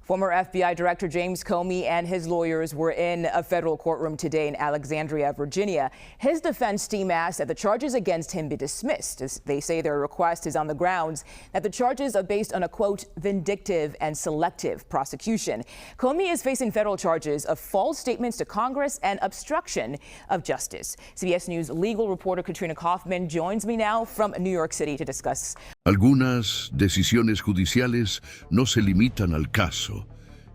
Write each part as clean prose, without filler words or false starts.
Former FBI Director James Comey and his lawyers were in a federal courtroom today in Alexandria, Virginia. His defense team asked that the charges against him be dismissed, as they say their request is on the grounds that the charges are based on a, quote, vindictive and selective prosecution. Comey is facing federal charges of false statements to Congress and obstruction of justice. CBS News legal reporter Katrina Kaufman joins me now from New York City to discuss. Algunas decisiones judiciales no se limitan al caso,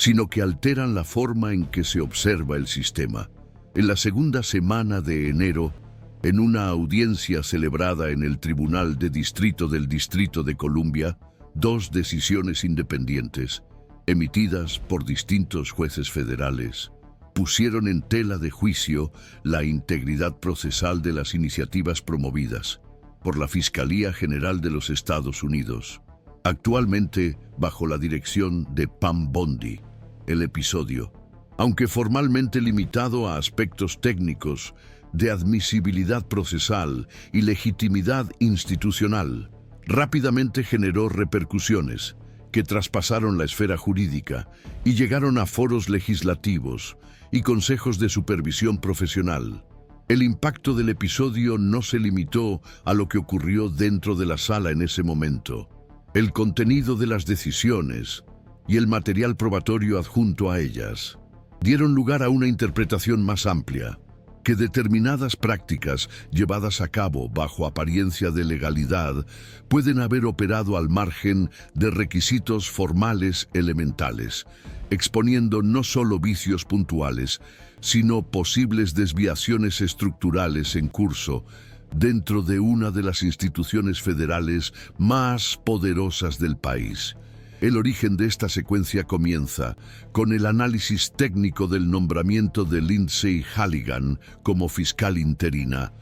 sino que alteran la forma en que se observa el sistema. En la segunda semana de enero, en una audiencia celebrada en el Tribunal de Distrito del Distrito de Columbia, dos decisiones independientes, emitidas por distintos jueces federales, pusieron en tela de juicio la integridad procesal de las iniciativas promovidas por la Fiscalía General de los Estados Unidos, actualmente bajo la dirección de Pam Bondi. El episodio, aunque formalmente limitado a aspectos técnicos de admisibilidad procesal y legitimidad institucional, rápidamente generó repercusiones que traspasaron la esfera jurídica y llegaron a foros legislativos y consejos de supervisión profesional. El impacto del episodio no se limitó a lo que ocurrió dentro de la sala en ese momento. El contenido de las decisiones y el material probatorio adjunto a ellas dieron lugar a una interpretación más amplia, que determinadas prácticas llevadas a cabo bajo apariencia de legalidad pueden haber operado al margen de requisitos formales elementales, exponiendo no solo vicios puntuales, sino posibles desviaciones estructurales en curso dentro de una de las instituciones federales más poderosas del país. El origen de esta secuencia comienza con el análisis técnico del nombramiento de Lindsey Halligan como fiscal interina,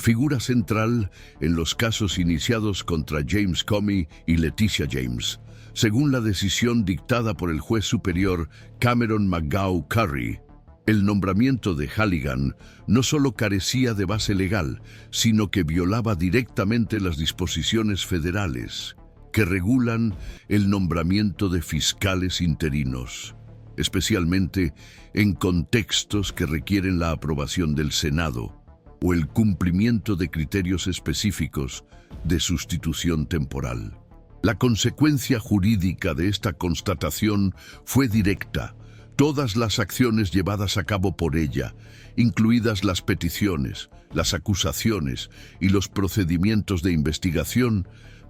figura central en los casos iniciados contra James Comey y Leticia James, según la decisión dictada por el juez superior Cameron McGaugh Curry. El nombramiento de Halligan no solo carecía de base legal, sino que violaba directamente las disposiciones federales que regulan el nombramiento de fiscales interinos, especialmente en contextos que requieren la aprobación del Senado o el cumplimiento de criterios específicos de sustitución temporal. La consecuencia jurídica de esta constatación fue directa. Todas las acciones llevadas a cabo por ella, incluidas las peticiones, las acusaciones y los procedimientos de investigación,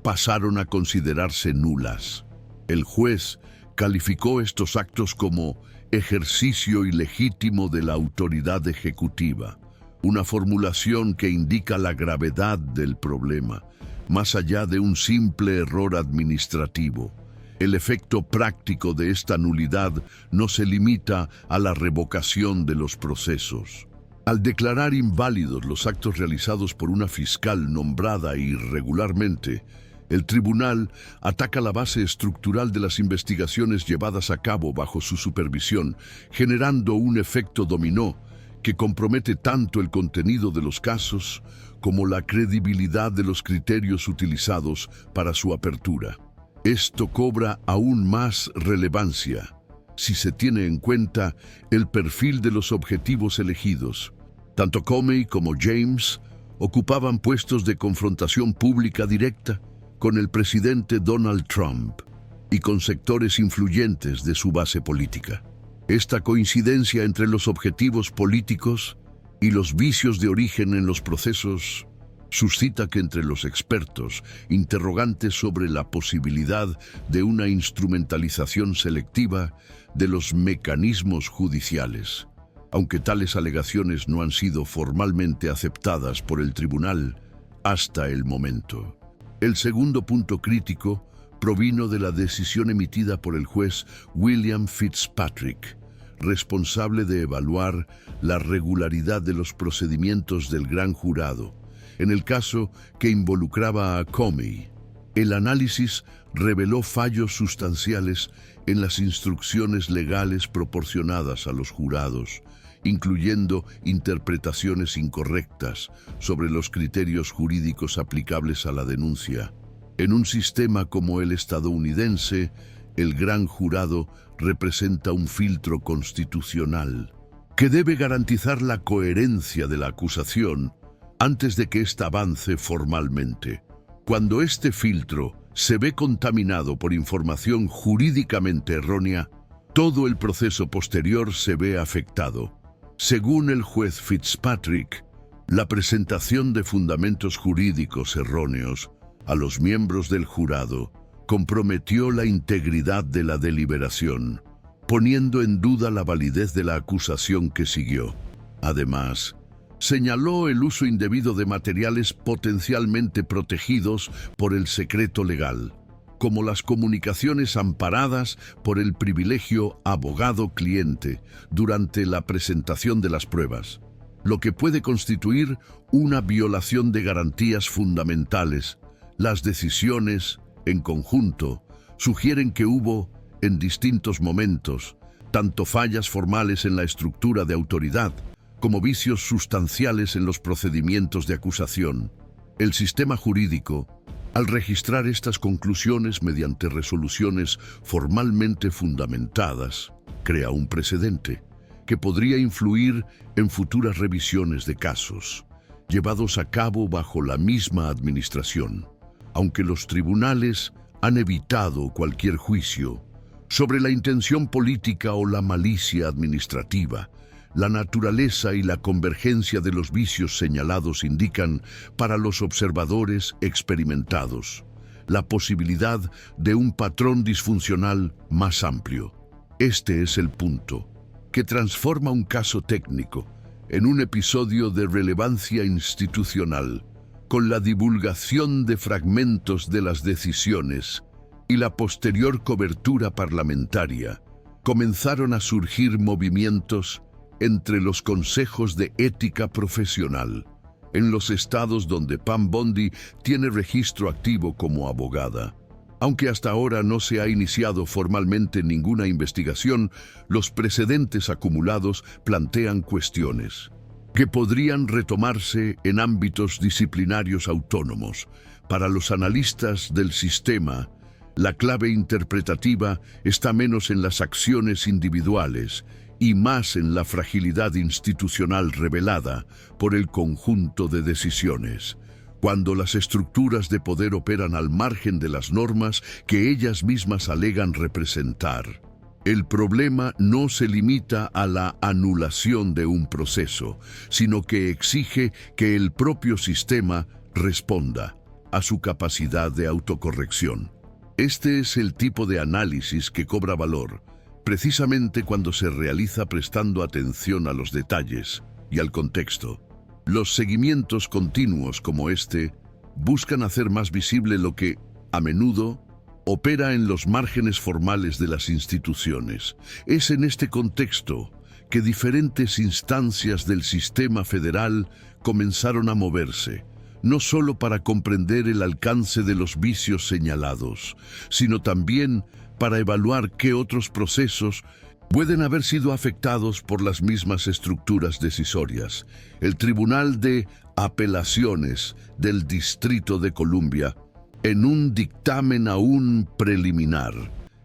pasaron a considerarse nulas. El juez calificó estos actos como ejercicio ilegítimo de la autoridad ejecutiva, una formulación que indica la gravedad del problema, más allá de un simple error administrativo. El efecto práctico de esta nulidad no se limita a la revocación de los procesos. Al declarar inválidos los actos realizados por una fiscal nombrada irregularmente, el tribunal ataca la base estructural de las investigaciones llevadas a cabo bajo su supervisión, generando un efecto dominó que compromete tanto el contenido de los casos como la credibilidad de los criterios utilizados para su apertura. Esto cobra aún más relevancia si se tiene en cuenta el perfil de los objetivos elegidos. Tanto Comey como James ocupaban puestos de confrontación pública directa con el presidente Donald Trump y con sectores influyentes de su base política. Esta coincidencia entre los objetivos políticos y los vicios de origen en los procesos suscita que entre los expertos interrogantes sobre la posibilidad de una instrumentalización selectiva de los mecanismos judiciales. Aunque tales alegaciones no han sido formalmente aceptadas por el tribunal hasta el momento. El segundo punto crítico provino de la decisión emitida por el juez William Fitzpatrick, responsable de evaluar la regularidad de los procedimientos del gran jurado, en el caso que involucraba a Comey. El análisis reveló fallos sustanciales en las instrucciones legales proporcionadas a los jurados, incluyendo interpretaciones incorrectas sobre los criterios jurídicos aplicables a la denuncia. En un sistema como el estadounidense, el gran jurado representa un filtro constitucional que debe garantizar la coherencia de la acusación antes de que ésta avance formalmente. Cuando este filtro se ve contaminado por información jurídicamente errónea, todo el proceso posterior se ve afectado. Según el juez Fitzpatrick, la presentación de fundamentos jurídicos erróneos a los miembros del jurado comprometió la integridad de la deliberación, poniendo en duda la validez de la acusación que siguió. Además, señaló el uso indebido de materiales potencialmente protegidos por el secreto legal, como las comunicaciones amparadas por el privilegio abogado-cliente durante la presentación de las pruebas, lo que puede constituir una violación de garantías fundamentales. Las decisiones, en conjunto, sugieren que hubo, en distintos momentos, tanto fallas formales en la estructura de autoridad como vicios sustanciales en los procedimientos de acusación. El sistema jurídico, al registrar estas conclusiones mediante resoluciones formalmente fundamentadas, crea un precedente que podría influir en futuras revisiones de casos, llevados a cabo bajo la misma administración. Aunque los tribunales han evitado cualquier juicio sobre la intención política o la malicia administrativa, la naturaleza y la convergencia de los vicios señalados indican, para los observadores experimentados, la posibilidad de un patrón disfuncional más amplio. Este es el punto que transforma un caso técnico en un episodio de relevancia institucional. Con la divulgación de fragmentos de las decisiones y la posterior cobertura parlamentaria, comenzaron a surgir movimientos entre los consejos de ética profesional en los estados donde Pam Bondi tiene registro activo como abogada. Aunque hasta ahora no se ha iniciado formalmente ninguna investigación, los precedentes acumulados plantean cuestiones que podrían retomarse en ámbitos disciplinarios autónomos. Para los analistas del sistema, la clave interpretativa está menos en las acciones individuales y más en la fragilidad institucional revelada por el conjunto de decisiones. Cuando las estructuras de poder operan al margen de las normas que ellas mismas alegan representar, el problema no se limita a la anulación de un proceso, sino que exige que el propio sistema responda a su capacidad de autocorrección. Este es el tipo de análisis que cobra valor, precisamente cuando se realiza prestando atención a los detalles y al contexto. Los seguimientos continuos como este buscan hacer más visible lo que, a menudo, opera en los márgenes formales de las instituciones. Es en este contexto que diferentes instancias del sistema federal comenzaron a moverse, no solo para comprender el alcance de los vicios señalados, sino también para evaluar qué otros procesos pueden haber sido afectados por las mismas estructuras decisorias. El Tribunal de Apelaciones del Distrito de Columbia, en un dictamen aún preliminar,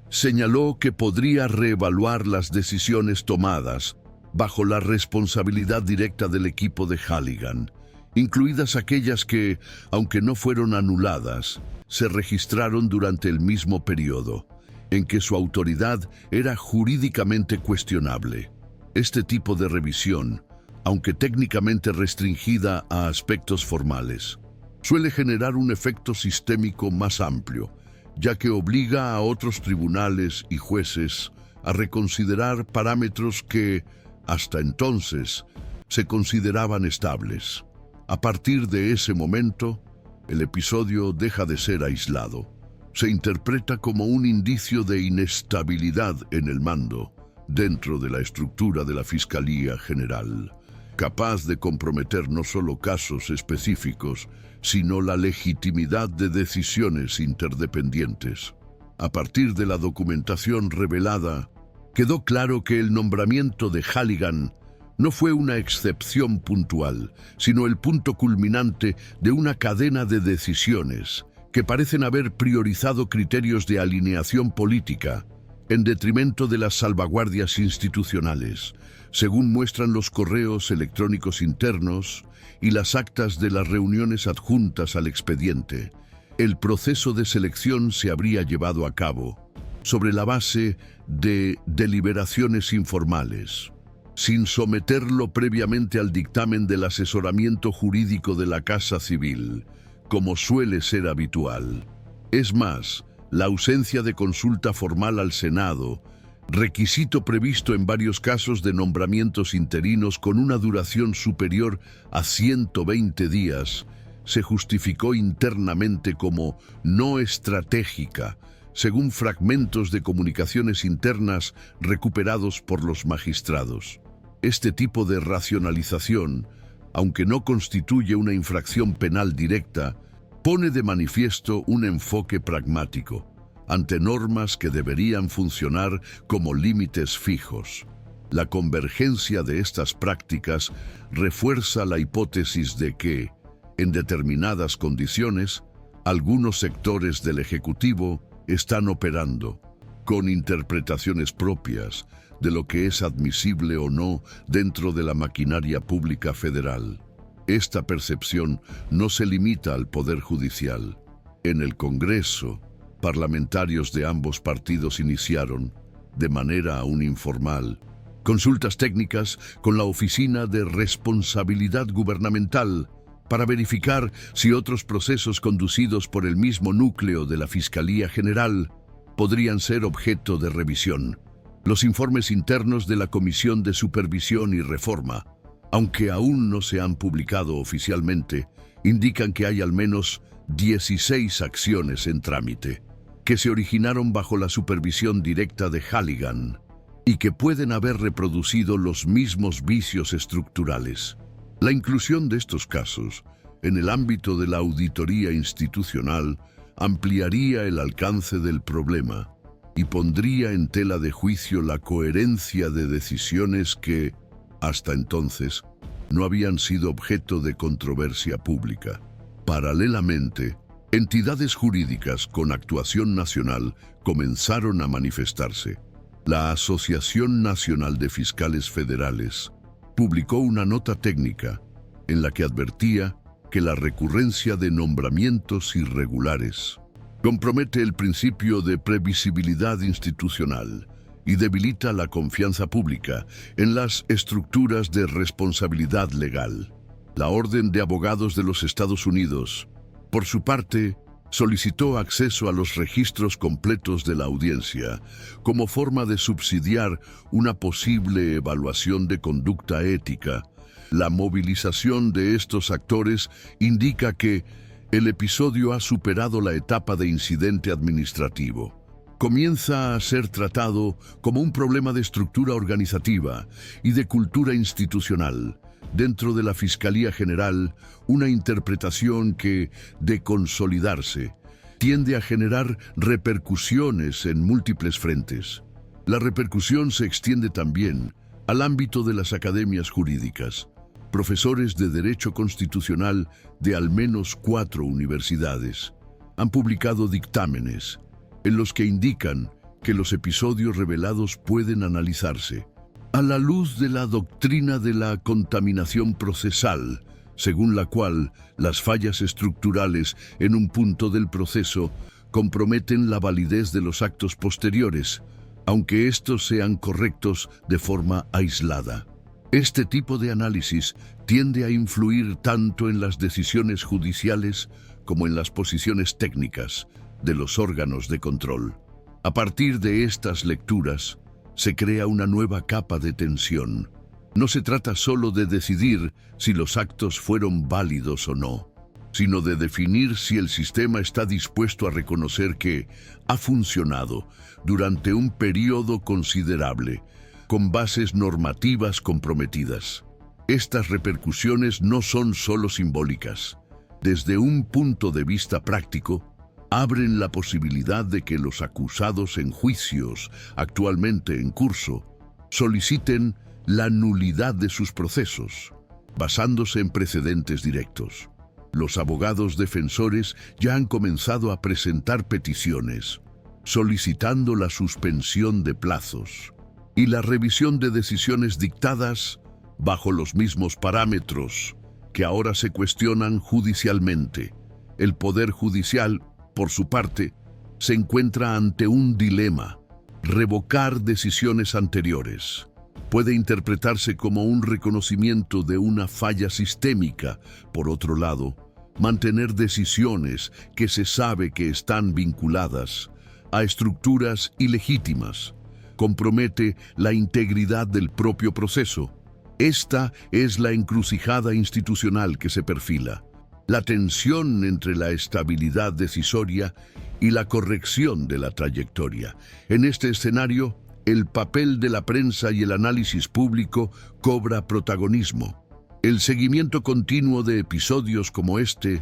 señaló que podría reevaluar las decisiones tomadas bajo la responsabilidad directa del equipo de Halligan, incluidas aquellas que, aunque no fueron anuladas, se registraron durante el mismo periodo en que su autoridad era jurídicamente cuestionable. Este tipo de revisión, aunque técnicamente restringida a aspectos formales, suele generar un efecto sistémico más amplio, ya que obliga a otros tribunales y jueces a reconsiderar parámetros que, hasta entonces, se consideraban estables. A partir de ese momento, el episodio deja de ser aislado. Se interpreta como un indicio de inestabilidad en el mando dentro de la estructura de la Fiscalía General, capaz de comprometer no solo casos específicos, sino la legitimidad de decisiones interdependientes. A partir de la documentación revelada, quedó claro que el nombramiento de Halligan no fue una excepción puntual, sino el punto culminante de una cadena de decisiones que parecen haber priorizado criterios de alineación política en detrimento de las salvaguardias institucionales, según muestran los correos electrónicos internos y las actas de las reuniones adjuntas al expediente. El proceso de selección se habría llevado a cabo sobre la base de deliberaciones informales, sin someterlo previamente al dictamen del asesoramiento jurídico de la Casa Civil, como suele ser habitual. Es más, la ausencia de consulta formal al Senado, requisito previsto en varios casos de nombramientos interinos con una duración superior a 120 días, se justificó internamente como no estratégica, según fragmentos de comunicaciones internas recuperados por los magistrados. Este tipo de racionalización, aunque no constituye una infracción penal directa, pone de manifiesto un enfoque pragmático ante normas que deberían funcionar como límites fijos. La convergencia de estas prácticas refuerza la hipótesis de que, en determinadas condiciones, algunos sectores del Ejecutivo están operando con interpretaciones propias de lo que es admisible o no dentro de la maquinaria pública federal. Esta percepción no se limita al Poder Judicial. En el Congreso, parlamentarios de ambos partidos iniciaron, de manera aún informal, consultas técnicas con la Oficina de Responsabilidad Gubernamental para verificar si otros procesos conducidos por el mismo núcleo de la Fiscalía General podrían ser objeto de revisión. Los informes internos de la Comisión de Supervisión y Reforma, aunque aún no se han publicado oficialmente, indican que hay al menos 16 acciones en trámite, que se originaron bajo la supervisión directa de Halligan y que pueden haber reproducido los mismos vicios estructurales. La inclusión de estos casos en el ámbito de la auditoría institucional ampliaría el alcance del problema y pondría en tela de juicio la coherencia de decisiones que, hasta entonces, no habían sido objeto de controversia pública. Paralelamente, entidades jurídicas con actuación nacional comenzaron a manifestarse. La Asociación Nacional de Fiscales Federales publicó una nota técnica en la que advertía que la recurrencia de nombramientos irregulares compromete el principio de previsibilidad institucional y debilita la confianza pública en las estructuras de responsabilidad legal. La Orden de Abogados de los Estados Unidos, por su parte, solicitó acceso a los registros completos de la audiencia como forma de subsidiar una posible evaluación de conducta ética. La movilización de estos actores indica que el episodio ha superado la etapa de incidente administrativo. Comienza a ser tratado como un problema de estructura organizativa y de cultura institucional. Dentro de la Fiscalía General, una interpretación que, de consolidarse, tiende a generar repercusiones en múltiples frentes. La repercusión se extiende también al ámbito de las academias jurídicas. Profesores de Derecho Constitucional de al menos 4 universidades han publicado dictámenes en los que indican que los episodios revelados pueden analizarse a la luz de la doctrina de la contaminación procesal, según la cual las fallas estructurales en un punto del proceso comprometen la validez de los actos posteriores, aunque estos sean correctos de forma aislada. Este tipo de análisis tiende a influir tanto en las decisiones judiciales como en las posiciones técnicas de los órganos de control. A partir de estas lecturas, se crea una nueva capa de tensión. No se trata solo de decidir si los actos fueron válidos o no, sino de definir si el sistema está dispuesto a reconocer que ha funcionado durante un periodo considerable, con bases normativas comprometidas. Estas repercusiones no son solo simbólicas. Desde un punto de vista práctico, abren la posibilidad de que los acusados en juicios actualmente en curso soliciten la nulidad de sus procesos, basándose en precedentes directos. Los abogados defensores ya han comenzado a presentar peticiones, solicitando la suspensión de plazos y la revisión de decisiones dictadas bajo los mismos parámetros que ahora se cuestionan judicialmente. El Poder Judicial, por su parte, se encuentra ante un dilema: revocar decisiones anteriores puede interpretarse como un reconocimiento de una falla sistémica. Por otro lado, mantener decisiones que se sabe que están vinculadas a estructuras ilegítimas compromete la integridad del propio proceso. Esta es la encrucijada institucional que se perfila: la tensión entre la estabilidad decisoria y la corrección de la trayectoria. En este escenario, el papel de la prensa y el análisis público cobra protagonismo. El seguimiento continuo de episodios como este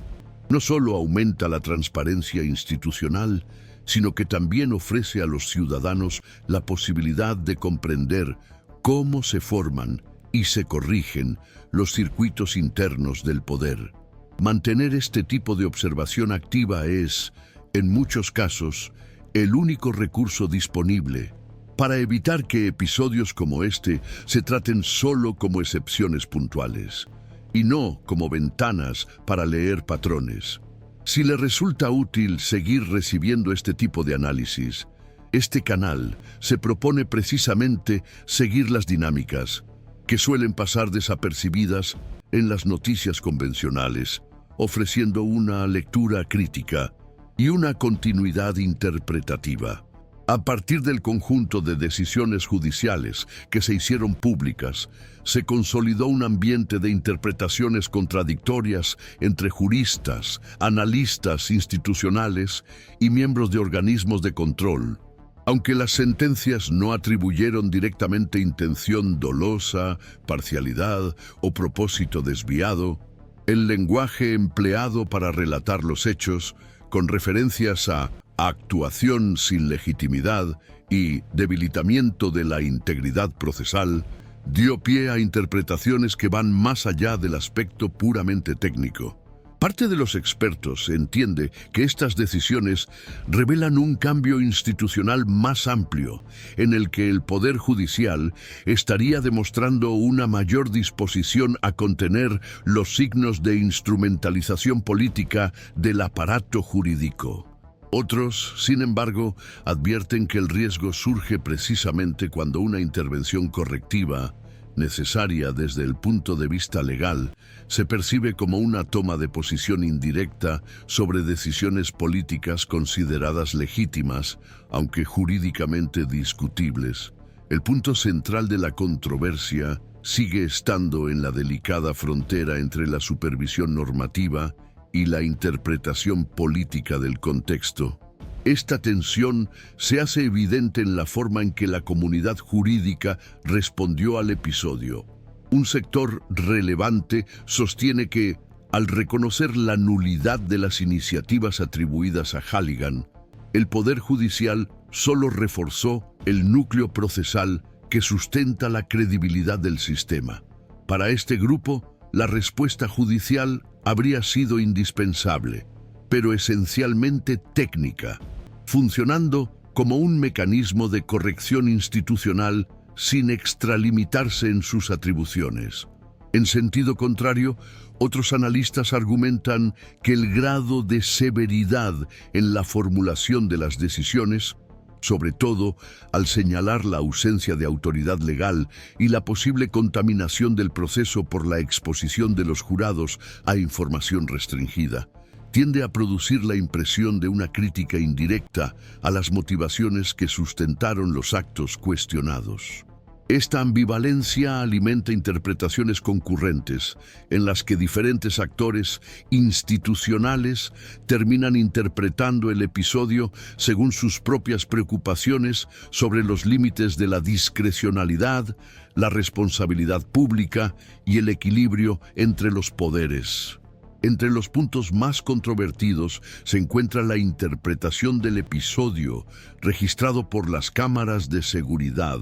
no solo aumenta la transparencia institucional, sino que también ofrece a los ciudadanos la posibilidad de comprender cómo se forman y se corrigen los circuitos internos del poder. Mantener este tipo de observación activa es, en muchos casos, el único recurso disponible para evitar que episodios como este se traten solo como excepciones puntuales y no como ventanas para leer patrones. Si le resulta útil seguir recibiendo este tipo de análisis, este canal se propone precisamente seguir las dinámicas que suelen pasar desapercibidas en las noticias convencionales, ofreciendo una lectura crítica y una continuidad interpretativa. A partir del conjunto de decisiones judiciales que se hicieron públicas, se consolidó un ambiente de interpretaciones contradictorias entre juristas, analistas institucionales y miembros de organismos de control. Aunque las sentencias no atribuyeron directamente intención dolosa, parcialidad o propósito desviado, el lenguaje empleado para relatar los hechos, con referencias a actuación sin legitimidad y debilitamiento de la integridad procesal, dio pie a interpretaciones que van más allá del aspecto puramente técnico. Parte de los expertos entiende que estas decisiones revelan un cambio institucional más amplio, en el que el Poder Judicial estaría demostrando una mayor disposición a contener los signos de instrumentalización política del aparato jurídico. Otros, sin embargo, advierten que el riesgo surge precisamente cuando una intervención correctiva, necesaria desde el punto de vista legal, se percibe como una toma de posición indirecta sobre decisiones políticas consideradas legítimas, aunque jurídicamente discutibles. El punto central de la controversia sigue estando en la delicada frontera entre la supervisión normativa y la interpretación política del contexto. Esta tensión se hace evidente en la forma en que la comunidad jurídica respondió al episodio. Un sector relevante sostiene que, al reconocer la nulidad de las iniciativas atribuidas a Halligan, el Poder Judicial solo reforzó el núcleo procesal que sustenta la credibilidad del sistema. Para este grupo, la respuesta judicial habría sido indispensable, pero esencialmente técnica, funcionando como un mecanismo de corrección institucional sin extralimitarse en sus atribuciones. En sentido contrario, otros analistas argumentan que el grado de severidad en la formulación de las decisiones, sobre todo al señalar la ausencia de autoridad legal y la posible contaminación del proceso por la exposición de los jurados a información restringida, tiende a producir la impresión de una crítica indirecta a las motivaciones que sustentaron los actos cuestionados. Esta ambivalencia alimenta interpretaciones concurrentes, en las que diferentes actores institucionales terminan interpretando el episodio según sus propias preocupaciones sobre los límites de la discrecionalidad, la responsabilidad pública y el equilibrio entre los poderes. Entre los puntos más controvertidos se encuentra la interpretación del episodio registrado por las cámaras de seguridad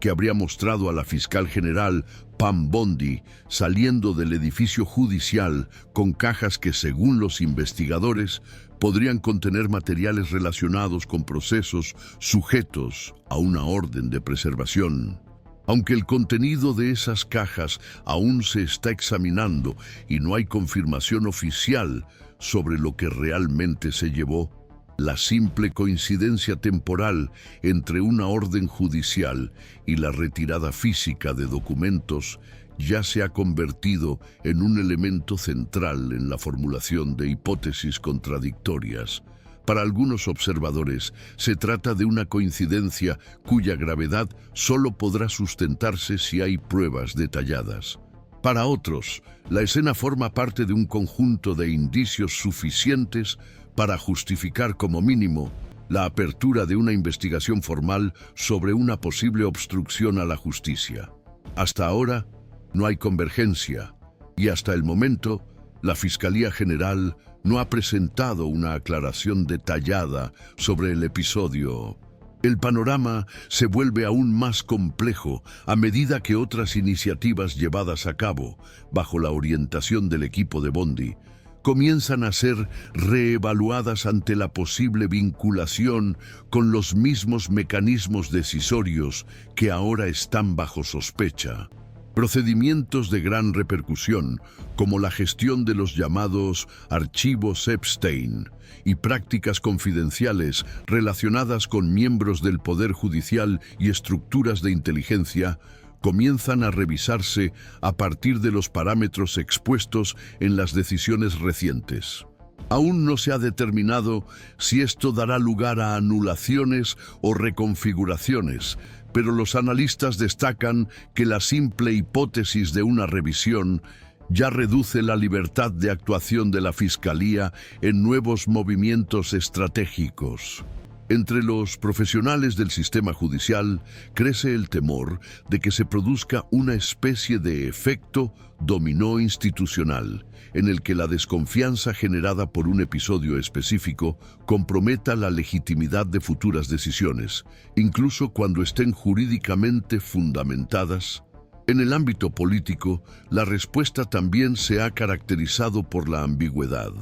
que habría mostrado a la fiscal general Pam Bondi saliendo del edificio judicial con cajas que, según los investigadores, podrían contener materiales relacionados con procesos sujetos a una orden de preservación. Aunque el contenido de esas cajas aún se está examinando y no hay confirmación oficial sobre lo que realmente se llevó, la simple coincidencia temporal entre una orden judicial y la retirada física de documentos ya se ha convertido en un elemento central en la formulación de hipótesis contradictorias. Para algunos observadores, se trata de una coincidencia cuya gravedad solo podrá sustentarse si hay pruebas detalladas. Para otros, la escena forma parte de un conjunto de indicios suficientes para justificar como mínimo la apertura de una investigación formal sobre una posible obstrucción a la justicia. Hasta ahora, no hay convergencia y hasta el momento, la Fiscalía General no ha presentado una aclaración detallada sobre el episodio. El panorama se vuelve aún más complejo a medida que otras iniciativas llevadas a cabo, bajo la orientación del equipo de Bondi, comienzan a ser reevaluadas ante la posible vinculación con los mismos mecanismos decisorios que ahora están bajo sospecha. Procedimientos de gran repercusión, como la gestión de los llamados archivos Epstein y prácticas confidenciales relacionadas con miembros del Poder Judicial y estructuras de inteligencia, comienzan a revisarse a partir de los parámetros expuestos en las decisiones recientes. Aún no se ha determinado si esto dará lugar a anulaciones o reconfiguraciones, pero los analistas destacan que la simple hipótesis de una revisión ya reduce la libertad de actuación de la Fiscalía en nuevos movimientos estratégicos. Entre los profesionales del sistema judicial crece el temor de que se produzca una especie de efecto dominó institucional, en el que la desconfianza generada por un episodio específico comprometa la legitimidad de futuras decisiones, incluso cuando estén jurídicamente fundamentadas. En el ámbito político, la respuesta también se ha caracterizado por la ambigüedad.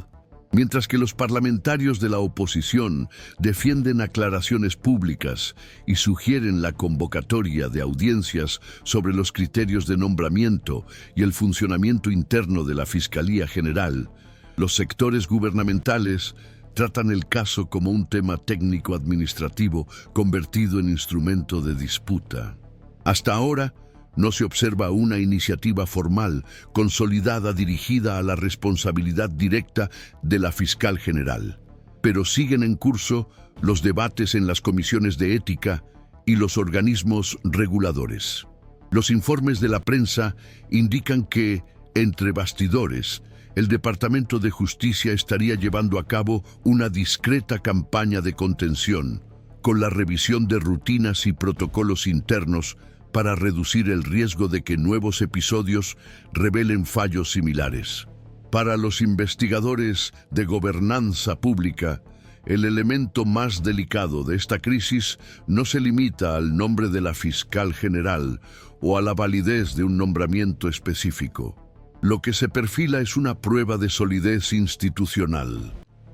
Mientras que los parlamentarios de la oposición defienden aclaraciones públicas y sugieren la convocatoria de audiencias sobre los criterios de nombramiento y el funcionamiento interno de la Fiscalía General, los sectores gubernamentales tratan el caso como un tema técnico-administrativo convertido en instrumento de disputa. Hasta ahora, no se observa una iniciativa formal, consolidada, dirigida a la responsabilidad directa de la fiscal general. Pero siguen en curso los debates en las comisiones de ética y los organismos reguladores. Los informes de la prensa indican que, entre bastidores, el Departamento de Justicia estaría llevando a cabo una discreta campaña de contención, con la revisión de rutinas y protocolos internos para reducir el riesgo de que nuevos episodios revelen fallos similares. Para los investigadores de gobernanza pública, el elemento más delicado de esta crisis no se limita al nombre de la fiscal general o a la validez de un nombramiento específico. Lo que se perfila es una prueba de solidez institucional.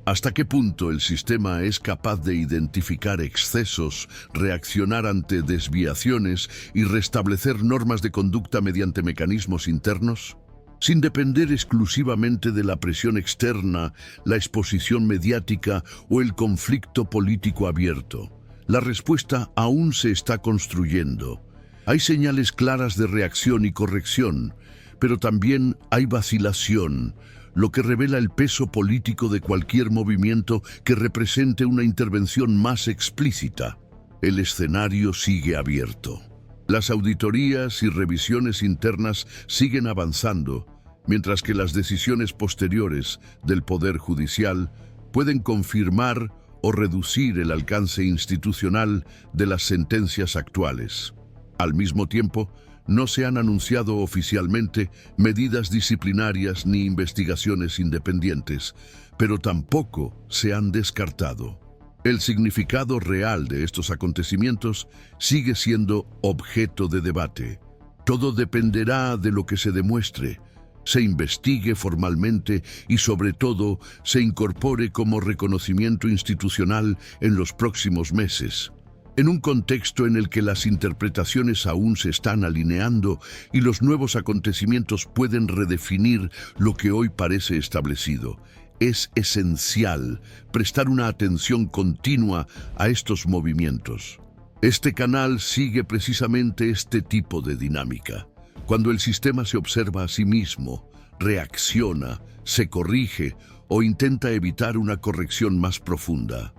¿Hasta qué punto el sistema es capaz de identificar excesos, reaccionar ante desviaciones y restablecer normas de conducta mediante mecanismos internos? Sin depender exclusivamente de la presión externa, la exposición mediática o el conflicto político abierto. La respuesta aún se está construyendo. Hay señales claras de reacción y corrección, pero también hay vacilación, lo que revela el peso político de cualquier movimiento que represente una intervención más explícita. El escenario sigue abierto. Las auditorías y revisiones internas siguen avanzando, mientras que las decisiones posteriores del Poder Judicial pueden confirmar o reducir el alcance institucional de las sentencias actuales. Al mismo tiempo, no se han anunciado oficialmente medidas disciplinarias ni investigaciones independientes, pero tampoco se han descartado. El significado real de estos acontecimientos sigue siendo objeto de debate. Todo dependerá de lo que se demuestre, se investigue formalmente y sobre todo se incorpore como reconocimiento institucional en los próximos meses. En un contexto en el que las interpretaciones aún se están alineando y los nuevos acontecimientos pueden redefinir lo que hoy parece establecido, es esencial prestar una atención continua a estos movimientos. Este canal sigue precisamente este tipo de dinámica. Cuando el sistema se observa a sí mismo, reacciona, se corrige o intenta evitar una corrección más profunda.